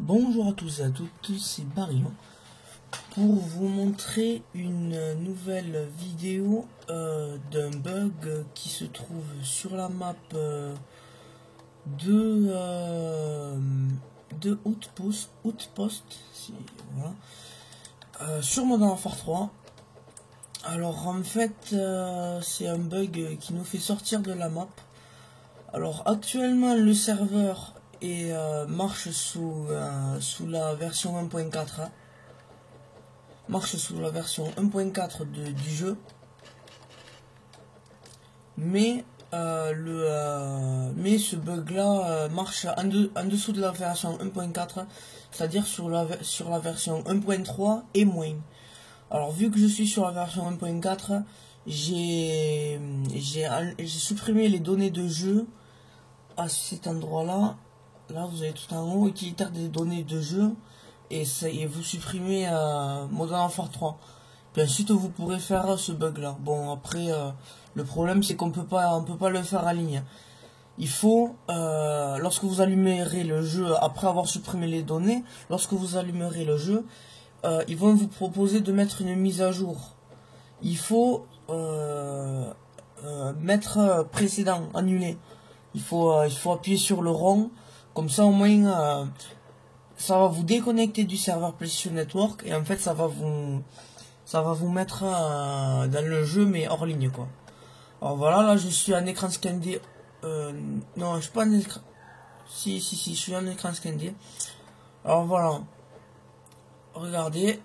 Bonjour à tous et à toutes, c'est Barion pour vous montrer une nouvelle vidéo d'un bug qui se trouve sur la map de Outpost voilà, sur Modern Warfare 3. Alors en fait c'est un bug qui nous fait sortir de la map. Alors actuellement le serveur marche sous la version 1.4, marche sous la version 1.4 du jeu, mais ce bug là marche en dessous de la version 1.4, c'est-à-dire sur la version 1.3 et moins. Alors vu que je suis sur la version 1.4, j'ai supprimé les données de jeu à cet endroit là. Là vous avez tout en haut utilitaire des données de jeu et vous supprimez Modern Warfare 3. Puis ensuite vous pourrez faire ce bug là. Bon après le problème c'est qu'on peut pas le faire en ligne. Il faut lorsque vous allumerez le jeu après avoir supprimé les données, lorsque vous allumerez le jeu, ils vont vous proposer de mettre une mise à jour. Il faut mettre précédent, annuler. Il faut appuyer sur le rond, comme ça au moins ça va vous déconnecter du serveur PlayStation Network et en fait ça va vous mettre dans le jeu mais hors ligne quoi. Alors voilà, là je suis en écran scindé. Non, je suis pas en écran. Si, je suis en écran scindé. Alors voilà. Regardez.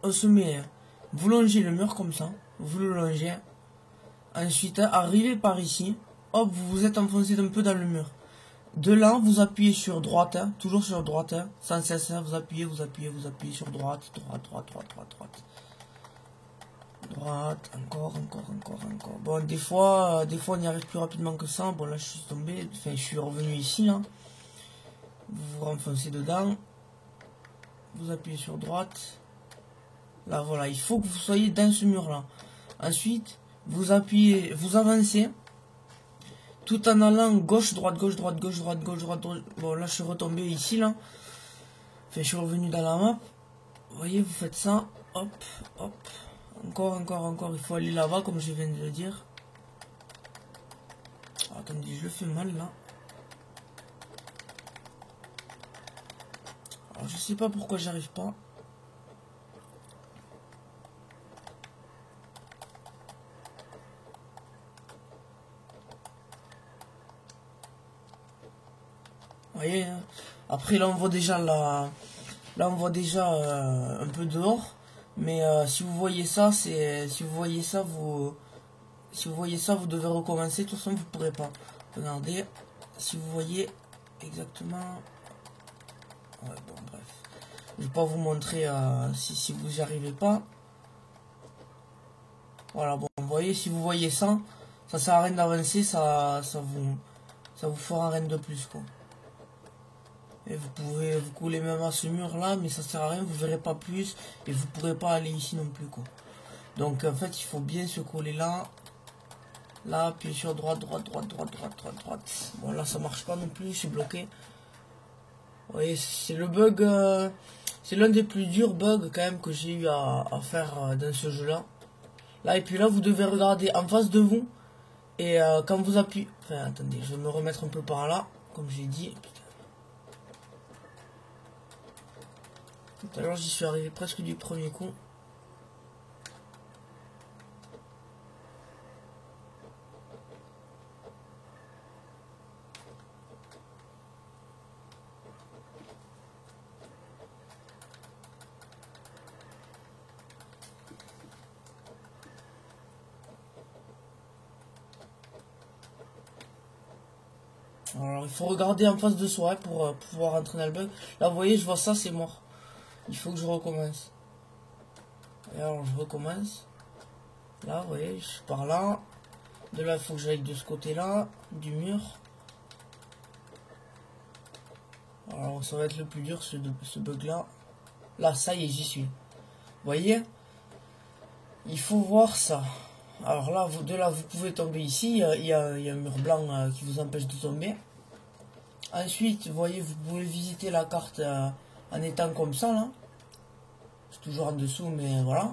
On se met. Vous longez le mur comme ça. Vous le longez. Ensuite, arrivez par ici. Hop, vous vous êtes enfoncé un peu dans le mur. De là, vous appuyez sur droite. Toujours sur droite. Sans cesse, vous appuyez sur droite. Droite, encore. Bon, des fois on y arrive plus rapidement que ça. Bon, là, je suis tombé. Enfin, je suis revenu ici, là. Vous vous renfoncez dedans. Vous appuyez sur droite. Là, voilà. Il faut que vous soyez dans ce mur-là. Ensuite, vous appuyez, vous avancez. Tout en allant gauche, droite. Bon, là, je suis retombé ici, là. Enfin, je suis revenu dans la map. Vous voyez, vous faites ça. Hop. Encore. Il faut aller là-bas, comme je viens de le dire. Attendez, je le fais mal, là. Alors, je sais pas pourquoi j'arrive pas. Vous voyez, hein. Après, là, on voit déjà un peu dehors. Mais si vous voyez ça, vous devez recommencer. De toute façon, vous pourrez pas. Regardez, si vous voyez exactement. Ouais, bon, bref. Je vais pas vous montrer si vous n'y arrivez pas. Voilà, bon, vous voyez, si vous voyez ça, ça sert à rien d'avancer, ça vous fera rien de plus, quoi. Et vous pouvez vous coller même à ce mur là, mais ça sert à rien, vous verrez pas plus et vous pourrez pas aller ici non plus, quoi. Donc en fait il faut bien se coller là, puis sur droite. Bon là ça marche pas non plus, je suis bloqué. Vous voyez, c'est le bug, c'est l'un des plus durs bugs quand même que j'ai eu à faire dans ce jeu là. Là et puis là vous devez regarder en face de vous et quand vous appuyez, enfin attendez, je vais me remettre un peu par là, comme j'ai dit. Tout à l'heure j'y suis arrivé presque du premier coup. Alors il faut regarder en face de soi pour pouvoir rentrer dans le bug. Là vous voyez, je vois ça, c'est mort. Il faut que je recommence. Et alors je recommence. Là vous voyez, je suis par là. De là il faut que j'aille de ce côté là, du mur. Alors ça va être le plus dur ce bug là. Là ça y est, j'y suis. Vous voyez, il faut voir ça. Alors là, de là vous pouvez tomber ici. Il y a un mur blanc qui vous empêche de tomber. Ensuite, vous voyez, vous pouvez visiter la carte en étant comme ça, là. C'est toujours en dessous, mais voilà.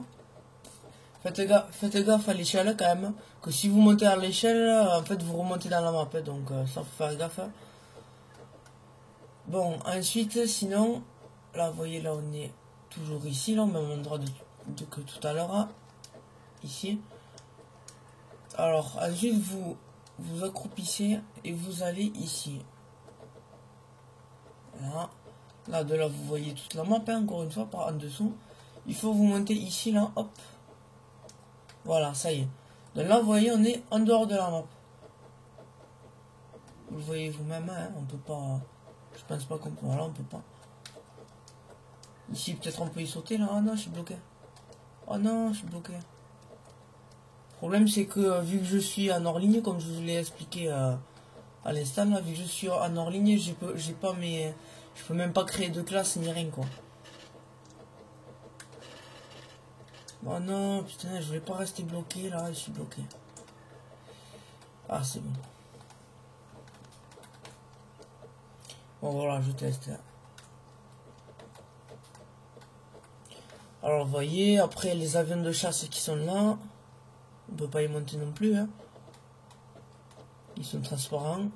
Faites gaffe à l'échelle, quand même. Que si vous montez à l'échelle, en fait, vous remontez dans la map. Donc, ça, faut faire gaffe. Bon, ensuite, sinon, là, vous voyez, là, on est toujours ici, là, au même endroit que tout à l'heure. Ici. Alors, ensuite, vous vous accroupissez et vous allez ici. Voilà. Là, de là, vous voyez toute la map, hein, encore une fois, par en dessous. Il faut vous monter ici, là, hop. Voilà, ça y est. Donc là, vous voyez, on est en dehors de la map. Vous le voyez vous-même, hein, on peut pas... Je pense pas qu'on peut... Voilà, on peut pas. Ici, peut-être on peut y sauter, là. Ah non, je suis bloqué. Oh non, je suis bloqué. Le problème, c'est que, vu que je suis en hors ligne, comme je vous l'ai expliqué à l'instant, là, vu que je suis en hors ligne, j'ai pas mes... Je peux même pas créer de classe ni rien, quoi. Oh non, putain, je voulais pas rester bloqué, là, je suis bloqué. Ah, c'est bon. Bon, voilà, je teste. Alors, vous voyez, après, les avions de chasse qui sont là, on peut pas y monter non plus, hein. Ils sont transparents.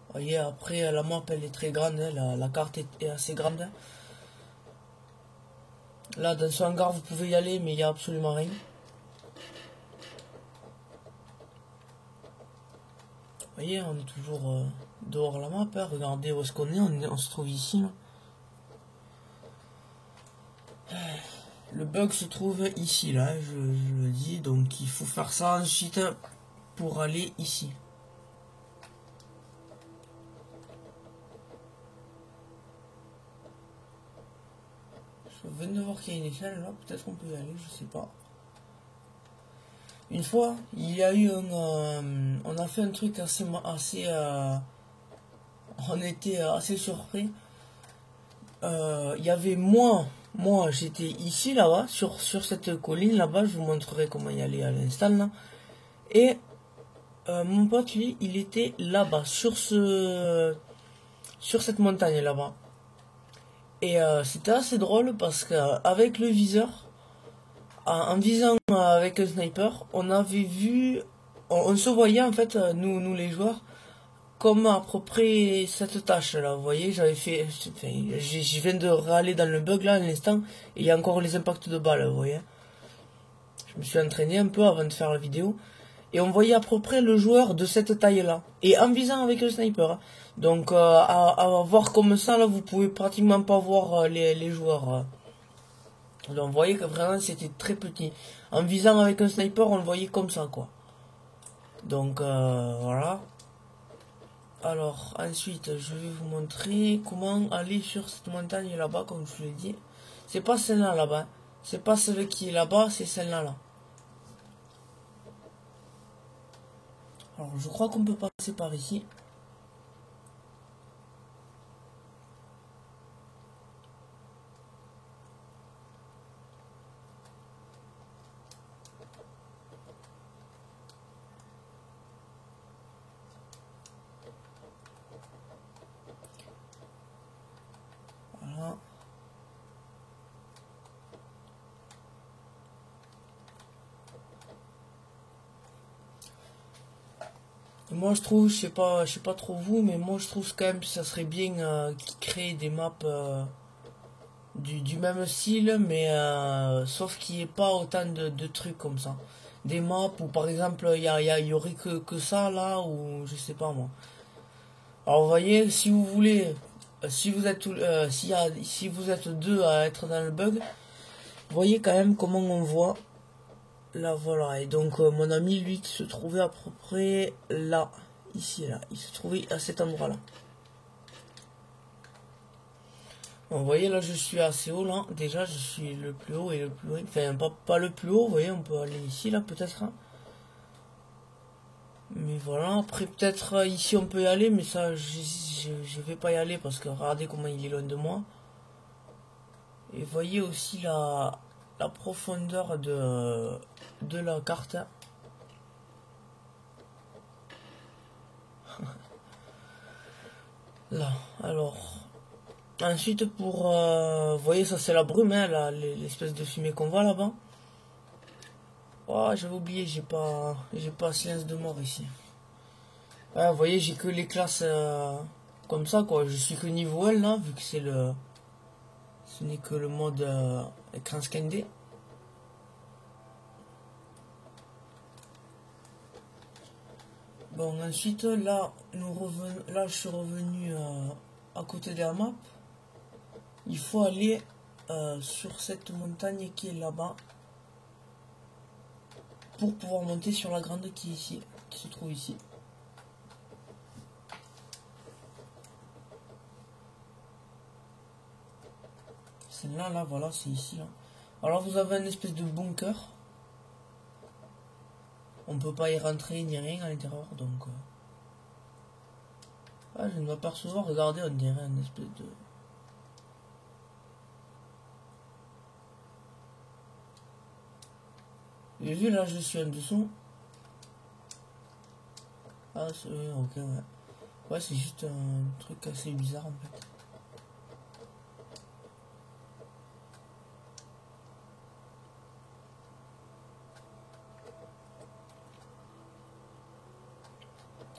Vous voyez, après, la map, elle est très grande, hein, la carte est assez grande. Hein. Là, dans ce hangar, vous pouvez y aller, mais il n'y a absolument rien. Vous voyez, on est toujours dehors la map. Hein. Regardez où est-ce qu'on est. On se trouve ici. Là. Le bug se trouve ici, là, je le dis. Donc, il faut faire ça ensuite pour aller ici. Je viens de voir qu'il y a une échelle là. Peut-être qu'on peut y aller, je sais pas. Une fois, il y a eu on a fait un truc assez on était assez surpris. Il y avait moi j'étais ici là-bas, sur cette colline là-bas, je vous montrerai comment y aller à l'instant là. Et mon pote lui, il était là-bas, sur cette montagne là-bas. Et c'était assez drôle parce qu'avec le viseur, en visant avec un sniper, on avait vu, on se voyait en fait, nous les joueurs, comme à peu près cette tâche là, vous voyez, j'avais fait, je viens de râler dans le bug là à l'instant, et il y a encore les impacts de balles, vous voyez. Je me suis entraîné un peu avant de faire la vidéo, et on voyait à peu près le joueur de cette taille là, et en visant avec le sniper. Donc à voir comme ça là, vous pouvez pratiquement pas voir les joueurs. Donc vous voyez que vraiment c'était très petit. En visant avec un sniper, on le voyait comme ça quoi. Donc voilà. Alors ensuite je vais vous montrer comment aller sur cette montagne là-bas comme je vous l'ai dit. C'est pas celle-là là-bas. C'est pas celle qui est là-bas, c'est celle-là là. Alors je crois qu'on peut passer par ici. Voilà. Et moi je trouve, je sais pas trop vous, mais moi je trouve quand même que ça serait bien qu'ils créent des maps du même style, mais sauf qu'il n'y ait pas autant de trucs comme ça. Des maps où par exemple il y aurait que ça là, ou je sais pas moi. Alors vous voyez, si vous voulez, si vous êtes si vous êtes deux à être dans le bug, vous voyez quand même comment on voit. Là voilà, et donc mon ami lui qui se trouvait à peu près là, ici là, il se trouvait à cet endroit là. Bon, vous voyez là je suis assez haut là, déjà je suis le plus haut et le plus loin, enfin pas le plus haut, vous voyez on peut aller ici là peut-être. Hein. Mais voilà, après peut-être ici on peut y aller, mais ça je vais pas y aller parce que regardez comment il est loin de moi. Et voyez aussi la profondeur de la carte. Là, alors. Ensuite, pour... vous voyez, ça c'est la brume, hein, là, l'espèce de fumée qu'on voit là-bas. Oh, j'avais oublié, j'ai pas silence de mort ici. Ouais, vous voyez, j'ai que les classes comme ça, quoi. Je suis que niveau L, là, vu que c'est le... Ce n'est que le mode écran scindé. Bon, ensuite, là, là, je suis revenu à côté de la map. Il faut aller sur cette montagne qui est là-bas pour pouvoir monter sur la grande qui est ici, qui se trouve ici. Celle-là, là, voilà, c'est ici, là. Alors, vous avez une espèce de bunker. On peut pas y rentrer ni rien à l'intérieur, donc... Ah, je ne m'aperçois, regardez, on dirait une espèce de... J'ai vu, là, je suis en dessous. Ah, c'est... ok, ouais. Ouais, c'est juste un truc assez bizarre, en fait.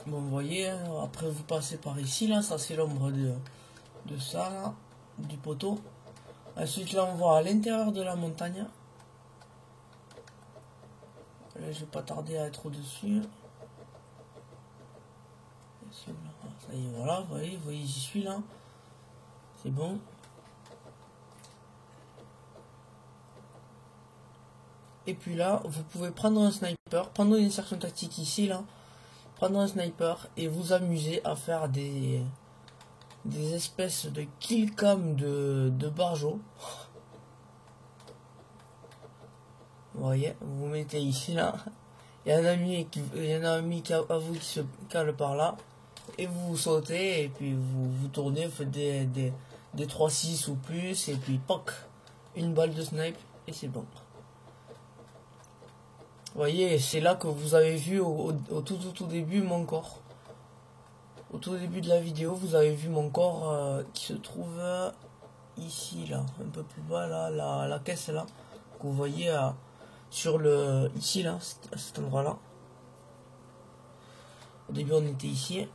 Bon, vous voyez, après vous passez par ici, là, ça c'est l'ombre de ça, là, du poteau. Ensuite, là, on voit à l'intérieur de la montagne. Là, je vais pas tarder à être au-dessus. Ça y est, voilà, vous voyez, j'y suis, là. C'est bon. Et puis là, vous pouvez prendre un sniper, prendre une insertion tactique ici, là. Prendre un sniper et vous amuser à faire des espèces de killcam de barjo. Vous voyez, vous vous mettez ici là. Il y a un ami à vous qui se cale par là. Et vous sautez et puis vous tournez, vous faites des 3-6 ou plus. Et puis poc, une balle de snipe et c'est bon. Vous voyez, c'est là que vous avez vu au tout début mon corps. Au tout début de la vidéo, vous avez vu mon corps qui se trouve ici, là, un peu plus bas, là, la caisse, là, que vous voyez sur le... ici, là, à cet endroit-là. Au début, on était ici.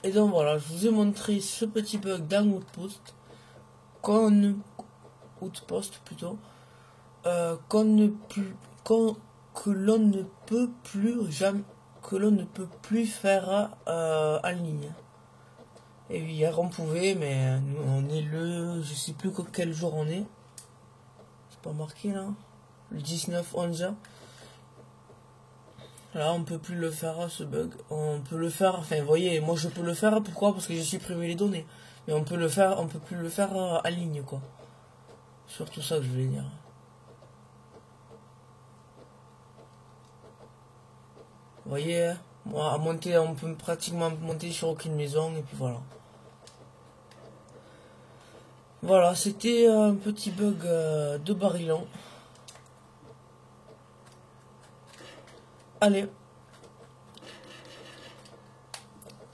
Et donc, voilà, je vous ai montré ce petit bug dans Outpost, Outpost, plutôt, que l'on ne peut plus jamais... que l'on ne peut plus faire en ligne. Et hier on pouvait, mais nous, on est le... je sais plus quel jour on est. C'est pas marqué là. Le 19-11. Là on peut plus le faire ce bug. On peut le faire, enfin vous voyez, moi je peux le faire, pourquoi? Parce que j'ai supprimé les données. Mais on peut le faire, on peut plus le faire en ligne quoi. Surtout ça que je voulais dire. Vous voyez, moi à monter, on peut pratiquement monter sur aucune maison et puis voilà. Voilà, c'était un petit bug de Barillon. Allez,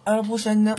à la prochaine.